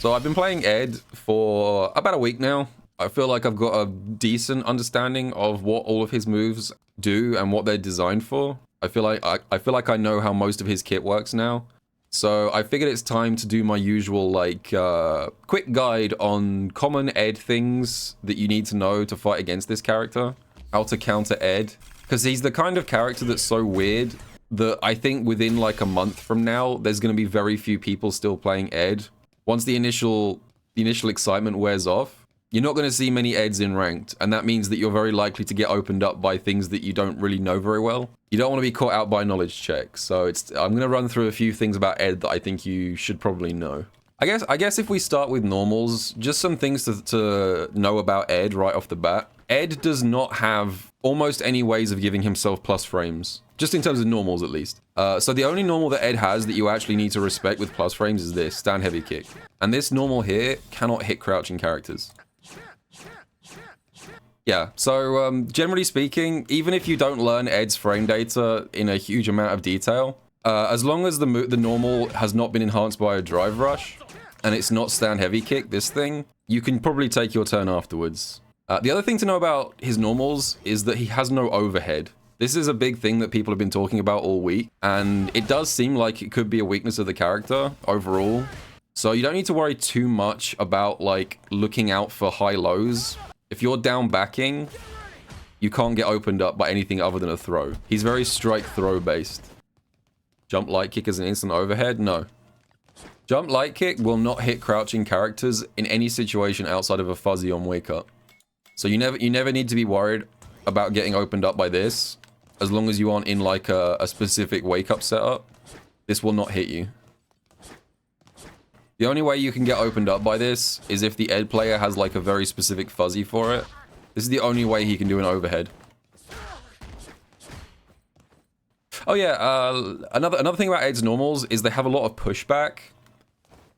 So I've been playing Ed for about a week now. I feel like I've got a decent understanding of what all of his moves do and what they're designed for. I feel like I know how most of his kit works now. So I figured it's time to do my usual quick guide on common Ed things that you need to know to fight against this character. How to counter Ed. Because he's the kind of character that's so weird that I think within like a month from now, there's going to be very few people still playing Ed. Once the initial excitement wears off, you're not going to see many Eds in ranked, and that means that you're very likely to get opened up by things that you don't really know very well. You don't want to be caught out by knowledge check, so I'm going to run through a few things about Ed that I think you should probably know. I guess if we start with normals, just some things to know about Ed right off the bat. Ed does not have almost any ways of giving himself plus frames, just in terms of normals at least. So the only normal that Ed has that you actually need to respect with plus frames is this, stand heavy kick. And this normal here cannot hit crouching characters. Yeah, so generally speaking, even if you don't learn Ed's frame data in a huge amount of detail, as long as the normal has not been enhanced by a drive rush, and it's not stand heavy kick, this thing, you can probably take your turn afterwards. The other thing to know about his normals is that he has no overhead. This is a big thing that people have been talking about all week, and it does seem like it could be a weakness of the character overall. So you don't need to worry too much about like looking out for high lows. If you're down backing, you can't get opened up by anything other than a throw. He's very strike throw based. Jump light kick as an instant overhead? No. Jump light kick will not hit crouching characters in any situation outside of a fuzzy on wake up. So you never need to be worried about getting opened up by this, as long as you aren't in like a specific wake up setup. This will not hit you. The only way you can get opened up by this is if the Ed player has like a very specific fuzzy for it. This is the only way he can do an overhead. Oh yeah, another thing about Ed's normals is they have a lot of pushback.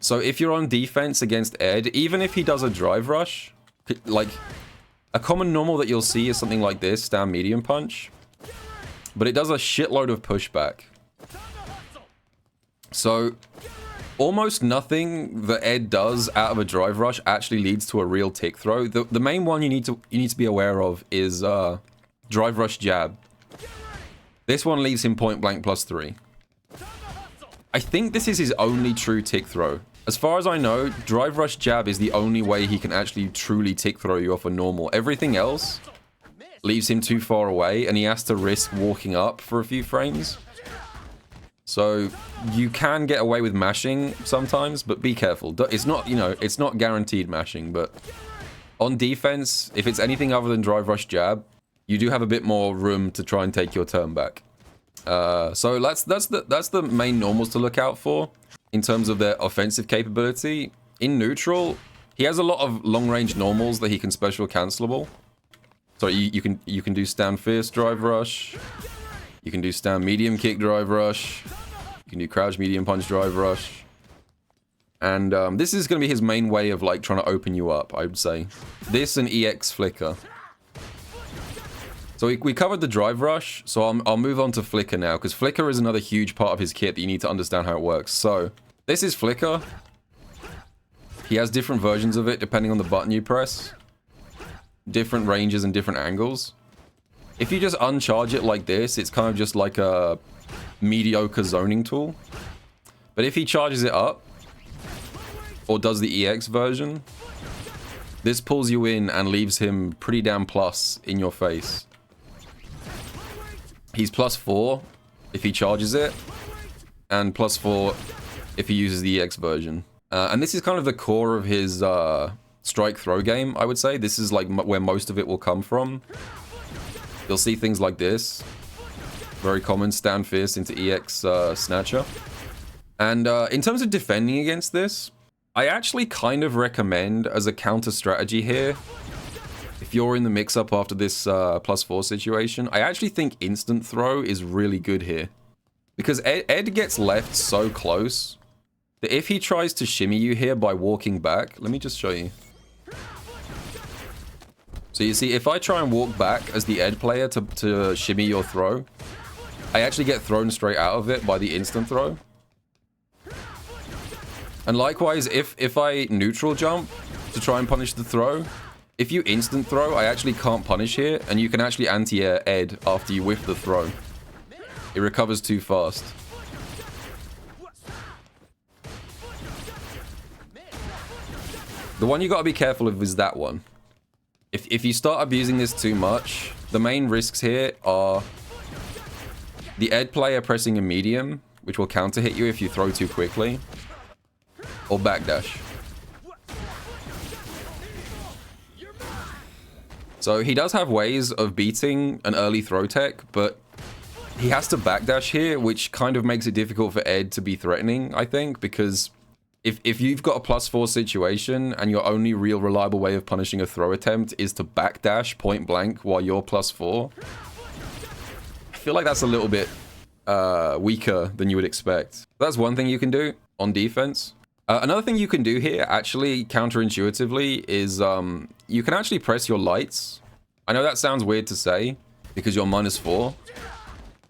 So if you're on defense against Ed, even if he does a drive rush, like a common normal that you'll see is something like this, stand medium punch. But it does a shitload of pushback. So almost nothing that Ed does out of a drive rush actually leads to a real tick throw. The main one you need to be aware of is drive rush jab. This one leaves him point blank +3. I think this is his only true tick throw. As far as I know, drive rush jab is the only way he can actually truly tick throw you off a normal. Everything else leaves him too far away and he has to risk walking up for a few frames. So you can get away with mashing sometimes, but be careful. It's not, you know, it's not guaranteed mashing, but on defense, if it's anything other than drive rush jab, you do have a bit more room to try and take your turn back. So that's the main normals to look out for in terms of their offensive capability. In neutral, he has a lot of long-range normals that he can special cancelable. So you can do stand fierce drive rush. You can do stand medium kick drive rush. You can do crouch medium punch drive rush. And this is going to be his main way of like trying to open you up, I would say. This and EX flicker. So we covered the drive rush, so I'll move on to flicker now, because flicker is another huge part of his kit that you need to understand how it works. So this is flicker. He has different versions of it depending on the button you press. Different ranges and different angles. If you just uncharge it like this, it's kind of just like a mediocre zoning tool. But if he charges it up, or does the EX version, this pulls you in and leaves him pretty damn plus in your face. He's +4 if he charges it, and +4 if he uses the EX version. And this is kind of the core of his strike throw game, I would say. This is like where most of it will come from. You'll see things like this. Very common, stand fierce into EX snatcher. And in terms of defending against this, I actually kind of recommend as a counter strategy here, if you're in the mix-up after this +4 situation, I actually think instant throw is really good here. Because Ed gets left so close that if he tries to shimmy you here by walking back, let me just show you. So you see, if I try and walk back as the Ed player to shimmy your throw, I actually get thrown straight out of it by the instant throw. And likewise, if I neutral jump to try and punish the throw, if you instant throw, I actually can't punish here, and you can actually anti-air Ed after you whiff the throw. It recovers too fast. The one you gotta be careful of is that one. If you start abusing this too much, the main risks here are the Ed player pressing a medium, which will counter hit you if you throw too quickly, or backdash. So he does have ways of beating an early throw tech, but he has to backdash here, which kind of makes it difficult for Ed to be threatening, I think, because if you've got a +4 situation and your only real reliable way of punishing a throw attempt is to backdash point blank while you're +4, I feel like that's a little bit weaker than you would expect. That's one thing you can do on defense. Another thing you can do here, actually, counterintuitively, is you can actually press your lights. I know that sounds weird to say, because you're -4.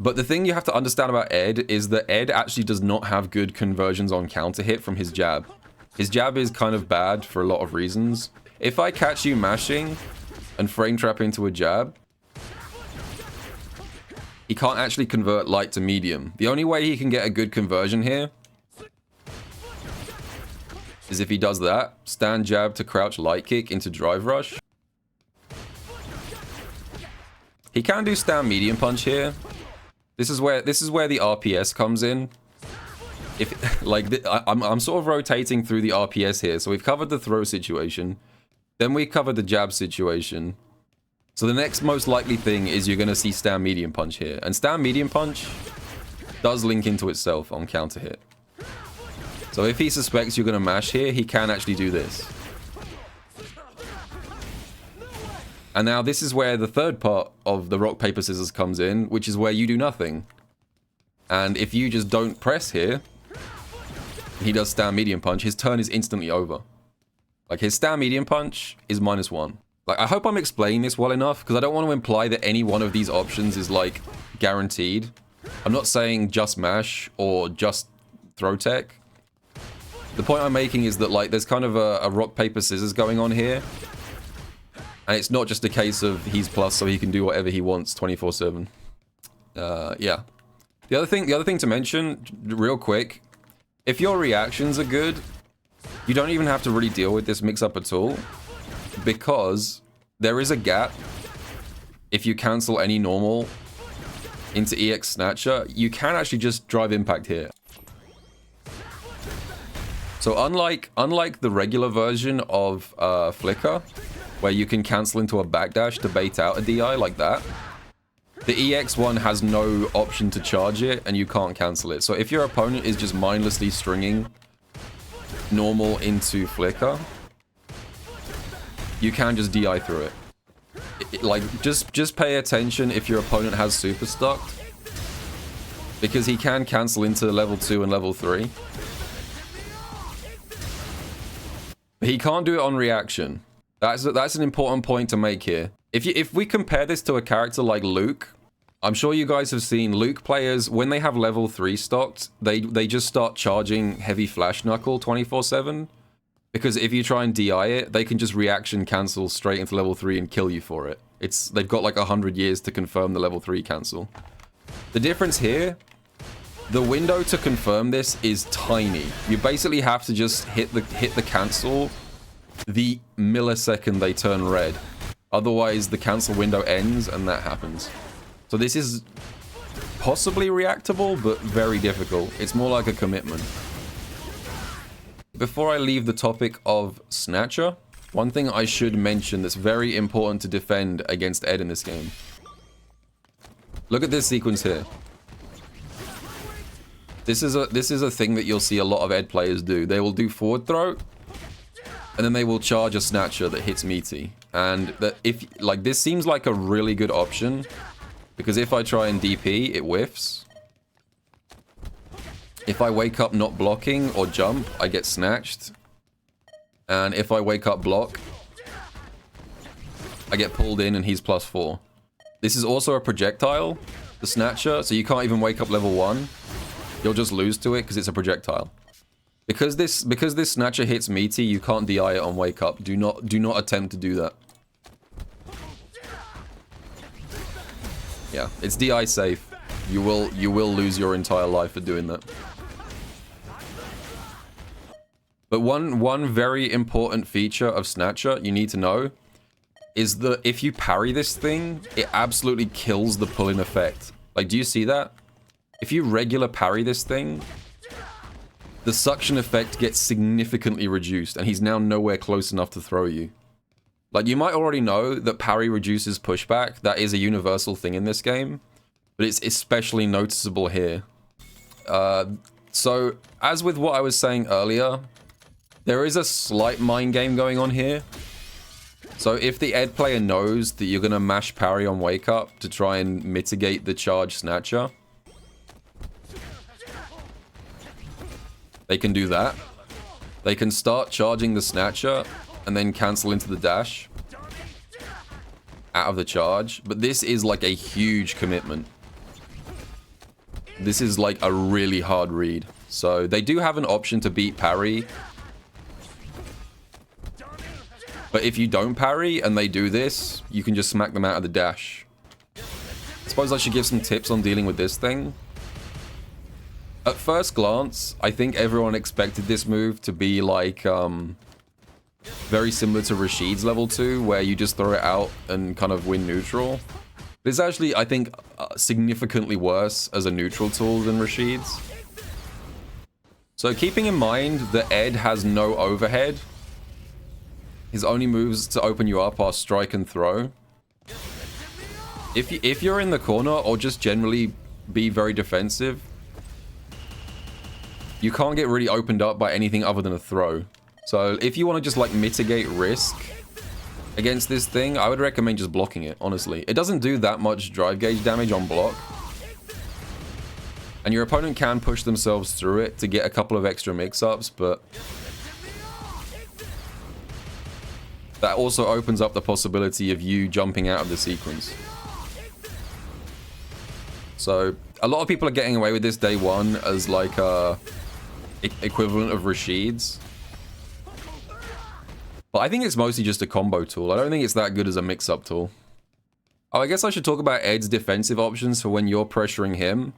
But the thing you have to understand about Ed is that Ed actually does not have good conversions on counter hit from his jab. His jab is kind of bad for a lot of reasons. If I catch you mashing and frame trap into a jab, he can't actually convert light to medium. The only way he can get a good conversion here is if he does that, stand jab to crouch light kick into drive rush. He can do stand medium punch here. This is where the RPS comes in. If like I'm sort of rotating through the RPS here. So we've covered the throw situation, then we covered the jab situation. So the next most likely thing is you're going to see stand medium punch here, and stand medium punch does link into itself on counter hit. So if he suspects you're going to mash here, he can actually do this. And now this is where the third part of the rock, paper, scissors comes in, which is where you do nothing. And if you just don't press here, he does stand medium punch, his turn is instantly over. Like, his stand medium punch is -1. Like, I hope I'm explaining this well enough, because I don't want to imply that any one of these options is, like, guaranteed. I'm not saying just mash or just throw tech. The point I'm making is that, like, there's kind of a rock, paper, scissors going on here. And it's not just a case of he's plus so he can do whatever he wants 24/7. Yeah. The other thing to mention, real quick, if your reactions are good, you don't even have to really deal with this mix-up at all. Because there is a gap. If you cancel any normal into EX Snatcher, you can actually just drive impact here. So unlike the regular version of Flicker, where you can cancel into a backdash to bait out a DI like that, the EX one has no option to charge it, and you can't cancel it. So if your opponent is just mindlessly stringing normal into Flicker, you can just DI through it. Like, just pay attention if your opponent has super stucked, because he can cancel into level 2 and level 3. But he can't do it on reaction. That's an important point to make here. If we compare this to a character like Luke, I'm sure you guys have seen Luke players, when they have level 3 stocked, they just start charging heavy flash knuckle 24/7. Because if you try and DI it, they can just reaction cancel straight into level 3 and kill you for it. They've got like 100 years to confirm the level 3 cancel. The difference here, the window to confirm this is tiny. You basically have to just hit the cancel the millisecond they turn red. Otherwise, the cancel window ends and that happens. So this is possibly reactable, but very difficult. It's more like a commitment. Before I leave the topic of Snatcher, one thing I should mention that's very important to defend against Ed in this game. Look at this sequence here. This is a thing that you'll see a lot of Ed players do. They will do forward throw, and then they will charge a Snatcher that hits meaty. And that this seems like a really good option, because if I try and DP, it whiffs. If I wake up not blocking or jump, I get snatched. And if I wake up block, I get pulled in and he's +4. This is also a projectile, the Snatcher, so you can't even wake up level 1. You'll just lose to it because it's a projectile. Because this snatcher hits meaty, you can't DI it on wake up. Do not attempt to do that. Yeah, it's DI safe. You will lose your entire life for doing that. But one very important feature of snatcher you need to know is that if you parry this thing, it absolutely kills the pull-in effect. Like, do you see that? If you regular parry this thing, the suction effect gets significantly reduced, and he's now nowhere close enough to throw you. Like, you might already know that parry reduces pushback. That is a universal thing in this game, but it's especially noticeable here. So, as with what I was saying earlier, there is a slight mind game going on here. So if the Ed player knows that you're going to mash parry on wake up to try and mitigate the charge snatcher, they can do that. They can start charging the snatcher and then cancel into the dash out of the charge. But this is like a huge commitment. This is like a really hard read. So they do have an option to beat parry. But if you don't parry and they do this, you can just smack them out of the dash. I suppose I should give some tips on dealing with this thing. At first glance, I think everyone expected this move to be like very similar to Rashid's level 2, where you just throw it out and kind of win neutral. But it's actually, I think, significantly worse as a neutral tool than Rashid's. So keeping in mind that Ed has no overhead, his only moves to open you up are strike and throw. If you're in the corner or just generally be very defensive, you can't get really opened up by anything other than a throw. So if you want to just like mitigate risk against this thing, I would recommend just blocking it, honestly. It doesn't do that much drive gauge damage on block. And your opponent can push themselves through it to get a couple of extra mix-ups, but that also opens up the possibility of you jumping out of the sequence. So a lot of people are getting away with this day one as like a equivalent of Rashid's. But I think it's mostly just a combo tool. I don't think it's that good as a mix-up tool. Oh, I guess I should talk about Ed's defensive options for when you're pressuring him.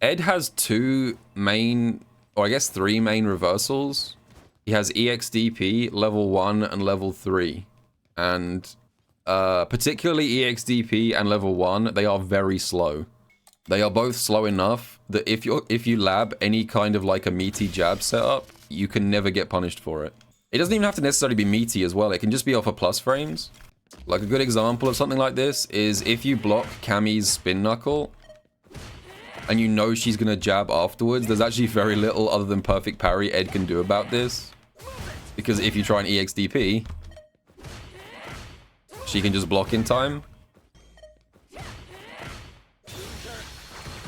Ed has two main, or I guess three main reversals. He has EXDP, level 1, and level 3. And particularly EXDP and level 1, they are very slow. They are both slow enough that if you lab any kind of like a meaty jab setup, you can never get punished for it. It doesn't even have to necessarily be meaty as well. It can just be off of plus frames. Like a good example of something like this is if you block Cammy's spin knuckle, and you know she's going to jab afterwards, there's actually very little other than perfect parry Ed can do about this. Because if you try an EXDP, she can just block in time.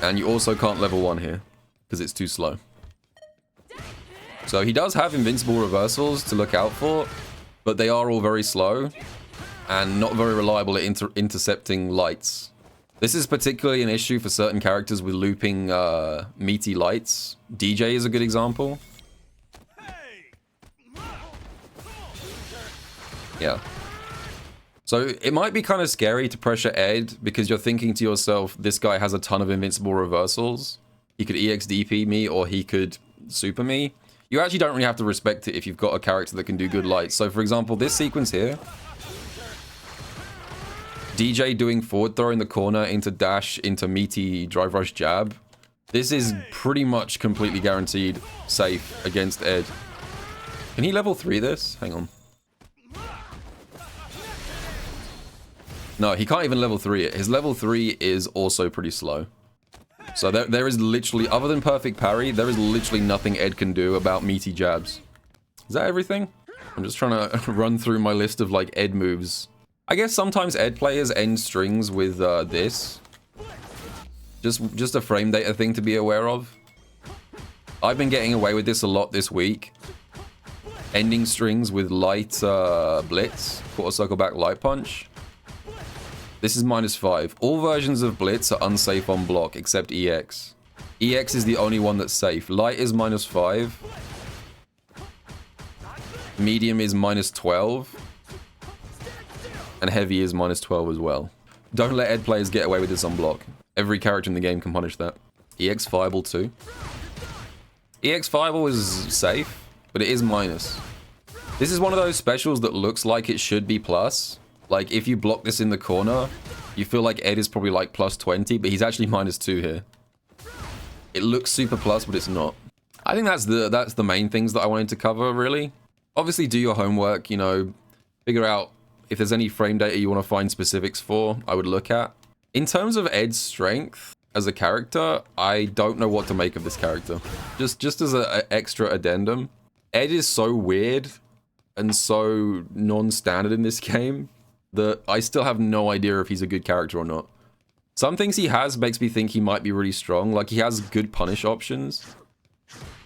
And you also can't level 1 here, because it's too slow. So he does have invincible reversals to look out for, but they are all very slow and not very reliable at intercepting lights. This is particularly an issue for certain characters with looping meaty lights. DJ is a good example. Yeah. So it might be kind of scary to pressure Ed because you're thinking to yourself, this guy has a ton of invincible reversals. He could EXDP me or he could super me. You actually don't really have to respect it if you've got a character that can do good lights. So for example, this sequence here, DJ doing forward throw in the corner into dash into meaty drive rush jab. This is pretty much completely guaranteed safe against Ed. Can he level 3 this? Hang on. No, he can't even level 3 it. His level 3 is also pretty slow. So there is literally, other than perfect parry, there is literally nothing Ed can do about meaty jabs. Is that everything? I'm just trying to run through my list of like Ed moves. I guess sometimes Ed players end strings with this. Just a frame data thing to be aware of. I've been getting away with this a lot this week. Ending strings with light blitz, quarter circle back light punch. This is -5. All versions of blitz are unsafe on block except EX. EX is the only one that's safe. Light is -5. medium is -12, and heavy is -12 as well. Don't let Ed players get away with this on block. Every character in the game can punish that. EX Fireball too. EX Fireball is safe, but it is minus. This is one of those specials that looks like it should be plus. Like, if you block this in the corner, you feel like Ed is probably like +20, but he's actually -2 here. It looks super plus, but it's not. I think that's the main things that I wanted to cover, really. Obviously, do your homework, you know, figure out if there's any frame data you want to find specifics for, I would look at. In terms of Ed's strength as a character, I don't know what to make of this character. Just as an extra addendum, Ed is so weird and so non-standard in this game that I still have no idea if he's a good character or not. Some things he has makes me think he might be really strong. Like, he has good punish options.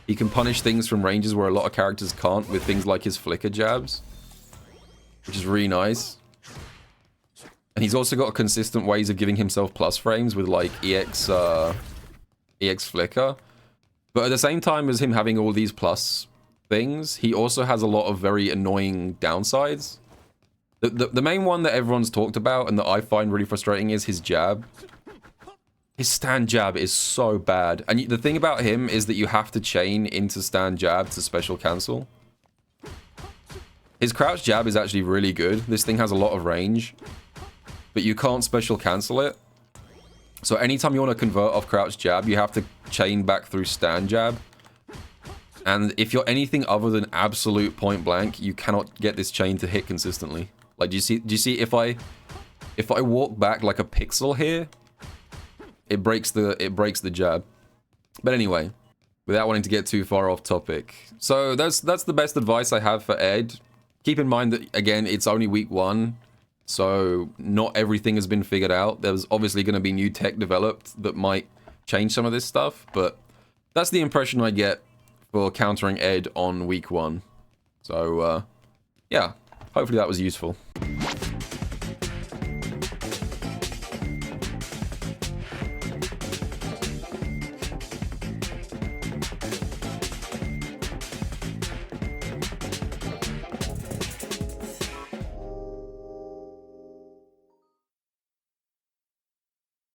He can punish things from ranges where a lot of characters can't with things like his flicker jabs, which is really nice. And he's also got consistent ways of giving himself plus frames with like EX flicker. But at the same time as him having all these plus things, he also has a lot of very annoying downsides. The main one that everyone's talked about and that I find really frustrating is his jab. His stand jab is so bad. And the thing about him is that you have to chain into stand jab to special cancel. His crouch jab is actually really good. This thing has a lot of range, but you can't special cancel it. So anytime you want to convert off crouch jab, you have to chain back through stand jab. And if you're anything other than absolute point blank, you cannot get this chain to hit consistently. Like, do you see if I walk back like a pixel here, it breaks the jab. But anyway, without wanting to get too far off topic. So that's the best advice I have for Ed. Keep in mind that, again, it's only week 1, so not everything has been figured out. There's obviously going to be new tech developed that might change some of this stuff, but that's the impression I get for countering Ed on week 1. So, yeah, hopefully that was useful.